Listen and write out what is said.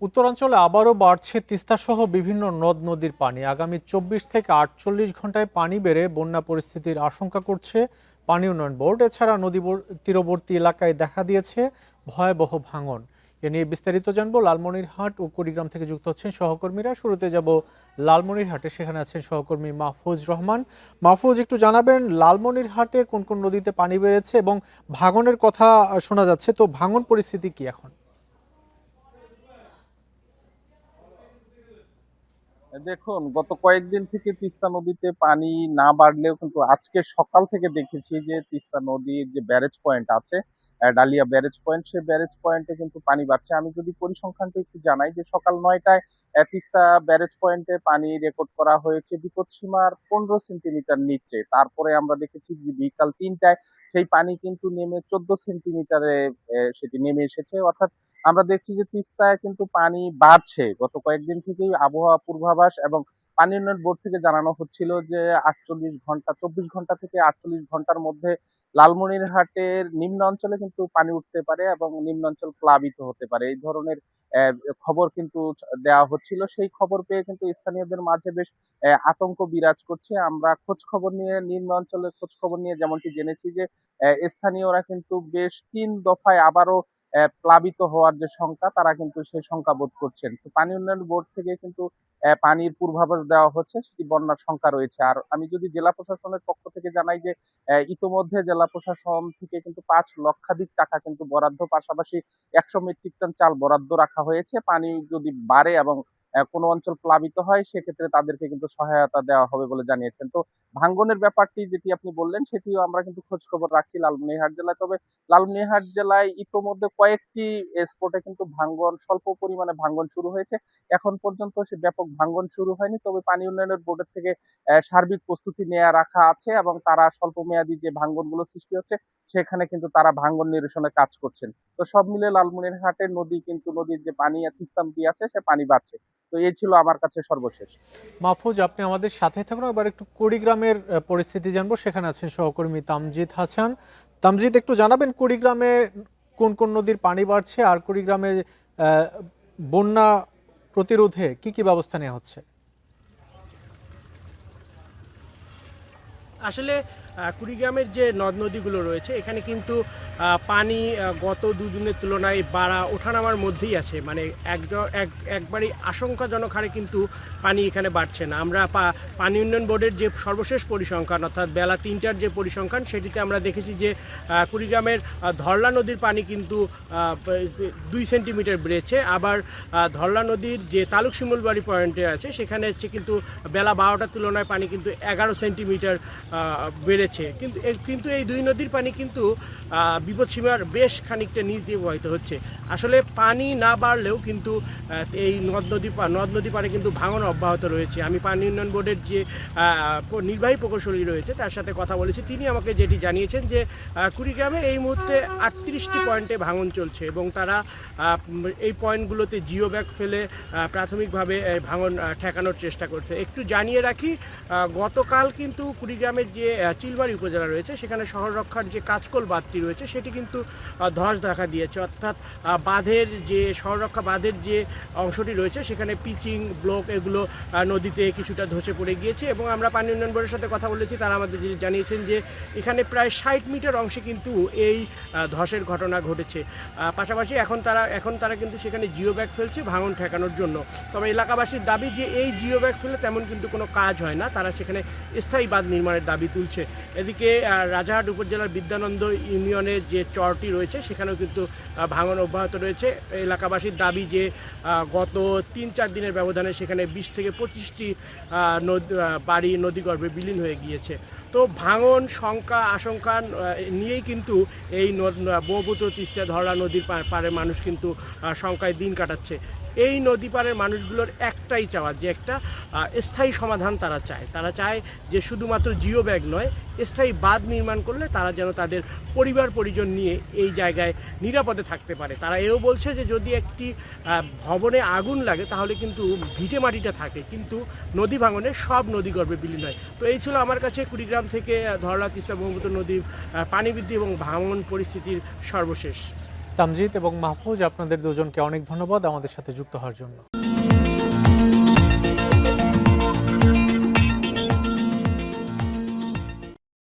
উত্তরাঞ্চলে আবারও বাড়ছে তিস্তাসহ বিভিন্ন নদ নদীর পানি। আগামী 24 থেকে 48 ঘন্টায় পানি বেড়ে বন্যা পরিস্থিতির আশঙ্কা করছে পানি উন্নয়ন বোর্ড। এছাড়া নদী তীরবর্তী এলাকায় দেখা দিয়েছে ভয়াবহ ভাঙন। এ নিয়ে বিস্তারিত জানবো। লালমনিরহাট ও কুড়িগ্রাম থেকে যুক্ত হচ্ছেন সহকর্মীরা। শুরুতে যাব লালমনিরহাটে, সেখানে আছেন সহকর্মী মাহফুজ রহমান। মাহফুজ, একটু জানাবেন লালমনিরহাটে কোন কোন নদীতে পানি বেড়েছে এবং ভাঙনের কথা শোনা যাচ্ছে, তো ভাঙন পরিস্থিতি কি এখন? দেখুন, গত কয়েকদিন থেকে তিস্তা নদীতে পানি না বাড়লেও কিন্তু আজকে সকাল থেকে দেখেছি যে তিস্তা নদীর যে ব্যারেজ পয়েন্ট আছে, ডালিয়া ব্যারেজ পয়েন্ট, সেই ব্যারেজ পয়েন্টে কিন্তু পানি বাড়ছে। আমি যদি পরিসংখ্যানটা একটু জানাই, যে সকাল 9টায় তিস্তা ব্যারেজ পয়েন্টে পানি রেকর্ড করা হয়েছে বিপদসীমার 15 সেন্টিমিটার নিচে। তারপরে আমরা দেখেছি যে বিকাল 3টায় সেই পানি কিন্তু নেমে 14 সেন্টিমিটারে সেটি নেমে এসেছে। অর্থাৎ আমরা দেখছি যে তিস্তায় কিন্তু পানি বাড়ছে। গত কয়েকদিন থেকেই আবহাওয়া পূর্বাভাস এবং পানি উন্নয়ন বোর্ড থেকে জানানো হচ্ছিল যে 24 ঘন্টা থেকে 48 ঘন্টার মধ্যে লালমনিরহাটের নিম্ন অঞ্চলে কিন্তু পানি উঠতে পারে এবং নিম্ন অঞ্চল প্লাবিত হতে পারে। এই ধরনের খবর কিন্তু দেওয়া হচ্ছিল। সেই খবর পেয়ে কিন্তু স্থানীয়দের মাঝে বেশ আতঙ্ক বিরাজ করছে। আমরা খোঁজ খবর নিয়ে নিম্ন অঞ্চলের খোঁজ খবর নিয়ে যেমনটি জেনেছি যে স্থানীয়রা কিন্তু বেশ ৩ দফায় আবারও প্লাবিত হওয়ার যে শঙ্কা, তারা কিন্তু সেই শঙ্কা বোধ করছেন। তো পানি উন্নয়ন বোর্ড থেকে কিন্তু পানির পূর্বাভাস দেওয়া হচ্ছে, সেটি বন্যার শঙ্কা রয়েছে। আর আমি যদি জেলা প্রশাসনের পক্ষ থেকে জানাই যে ইতোমধ্যে জেলা প্রশাসন থেকে কিন্তু 5 লক্ষাধিক টাকা কিন্তু বরাদ্দ, পাশাপাশি 100 মেট্রিক টন চাল বরাদ্দ রাখা হয়েছে। পানি যদি বাড়ে এবং কোনো অঞ্চল প্লাবিত হয়, সেক্ষেত্রে তাদেরকে কিন্তু সহায়তা দেওয়া হবে বলে জানিয়েছেন। তো ভাঙ্গনের ব্যাপারটি যেটি আপনি বললেন, সেটিও আমরা কিন্তু খোঁজ খবর রাখছি লালমনিরহাট জেলায়। তবে লালমনিরহাট জেলায় ইতোমধ্যে কয়েকটি স্পটে কিন্তু স্বল্প পরিমাণে ভাঙ্গন শুরু হয়েছে। এখন পর্যন্ত সে ব্যাপক ভাঙ্গন শুরু হয়নি। তবে পানি উন্নয়নের বোর্ডের থেকে সার্বিক প্রস্তুতি নেওয়া রাখা আছে এবং তারা স্বল্প মেয়াদী যে ভাঙ্গনগুলো সৃষ্টি হচ্ছে, সেখানে কিন্তু তারা ভাঙ্গন নিরসনে কাজ করছেন। তো সব মিলে লালমনিরহাটের নদীর যে পানি তিস্তা নদী আছে, সে পানি বাড়ছে। তো এই ছিল আমার কাছে সর্বশেষ। মাহফুজ, আপনি আমাদের সাথে থাকুন। এবার একটু কুড়িগ্রামের পরিস্থিতি জানবো। সেখানে আছেন সহকর্মী তামজিদ হাসান। তামজিদ, একটু জানাবেন কুড়িগ্রামে কোন কোন নদীর পানি বাড়ছে আর কুড়িগ্রামে আহ, বন্যা প্রতিরোধে কি কি ব্যবস্থা নেওয়া হচ্ছে? আসলে কুড়িগ্রামের যে নদ নদীগুলো রয়েছে এখানে কিন্তু পানি গত দুদিনের তুলনায় বাড়া ওঠানামার মধ্যেই আছে, মানে একবারই আশঙ্কাজনক হারে কিন্তু পানি এখানে বাড়ছে না। আমরা পানি উন্নয়ন বোর্ডের যে সর্বশেষ পরিসংখ্যান, অর্থাৎ বেলা 3টার যে পরিসংখ্যান, সেটিতে আমরা দেখেছি যে কুড়িগ্রামের ধরলা নদীর পানি কিন্তু 2 সেন্টিমিটার বেড়েছে। আবার ধরলা নদীর যে তালুক শিমুলবাড়ি পয়েন্টে আছে, সেখানে হচ্ছে কিন্তু বেলা 12টার তুলনায় পানি কিন্তু 11 সেন্টিমিটার বেড়েছে। কিন্তু এই দুই নদীর পানি কিন্তু বিপদসীমার বেশ খানিকটা নিচ দিয়ে প্রবাহিত হচ্ছে। আসলে পানি না বাড়লেও কিন্তু এই নদ নদী পারে কিন্তু ভাঙন অব্যাহত রয়েছে। আমি পানি উন্নয়ন বোর্ডের যে নির্বাহী প্রকৌশলী রয়েছে তার সাথে কথা বলেছি। তিনি আমাকে যেটি জানিয়েছেন যে কুড়িগ্রামে এই মুহূর্তে 38টি পয়েন্টে ভাঙন চলছে এবং তারা এই পয়েন্টগুলোতে জিও ব্যাগ ফেলে প্রাথমিকভাবে ভাঙন ঠেকানোর চেষ্টা করছে। একটু জানিয়ে রাখি, গতকাল কিন্তু কুড়িগ্রামের যে চিলমারি উপজেলা রয়েছে, সেখানে শহর রক্ষার যে কাজকল বাঁধটি রয়েছে, সেটি কিন্তু ধস দেখা দিয়েছে। অর্থাৎ বাঁধের যে শহর রক্ষা বাঁধের যে অংশটি রয়েছে, সেখানে পিচিং ব্লক এগুলো নদীতে কিছুটা ধসে পড়ে গিয়েছে। এবং আমরা পানি উন্নয়ন বোর্ডের সাথে কথা বলেছি, তারা আমাদের জানিয়েছেন যে এখানে প্রায় 60 মিটার অংশে কিন্তু এই ধসের ঘটনা ঘটেছে। পাশাপাশি এখন তারা কিন্তু সেখানে জিও ব্যাগ ফেলছে ভাঙন ঠেকানোর জন্য। তবে এলাকাবাসীর দাবি যে এই জিও ব্যাগ ফেলে তেমন কিন্তু কোনো কাজ হয় না, তারা সেখানে স্থায়ী বাঁধ নির্মাণের দাবি তুলছে। এদিকে রাজারহাট উপজেলার বিদ্যানন্দ ইউনিয়নের যে চরটি রয়েছে, সেখানেও কিন্তু ভাঙন অব্যাহত রয়েছে। এলাকাবাসীর দাবি যে গত 3-4 দিনের ব্যবধানে সেখানে 20 থেকে 25টি বাড়ি নদীগর্ভে বিলীন হয়ে গিয়েছে। তো ভাঙন আশঙ্কা নিয়েই কিন্তু এই ব্রহ্মপুত্র তিস্তা ধরলা নদীর পারে মানুষ কিন্তু শঙ্কায় দিন কাটাচ্ছে। এই নদী পাড়ের মানুষগুলোর একটাই চাওয়া, যে একটা স্থায়ী সমাধান তারা চায় যে শুধুমাত্র জিও ব্যাগ নয়, স্থায়ী বাঁধ নির্মাণ করলে তারা যেন তাদের পরিবার পরিজন নিয়ে এই জায়গায় নিরাপদে থাকতে পারে। তারা এও বলছে যে যদি একটি ভবনে আগুন লাগে তাহলে কিন্তু ভিটে মাটিটা থাকে, কিন্তু নদী ভাঙনে সব নদীগর্ভে বিলীন হয়। তো এই ছিল আমার কাছে কুড়িগ্রাম থেকে ধরলা তিস্তা ব্রহ্মপুত্র নদীর পানি বৃদ্ধি এবং ভাঙন পরিস্থিতির সর্বশেষ। তামজিদ এবং মাহফুজ, আপনাদের দুজনকে অনেক ধন্যবাদ আমাদের সাথে যুক্ত হওয়ার জন্য।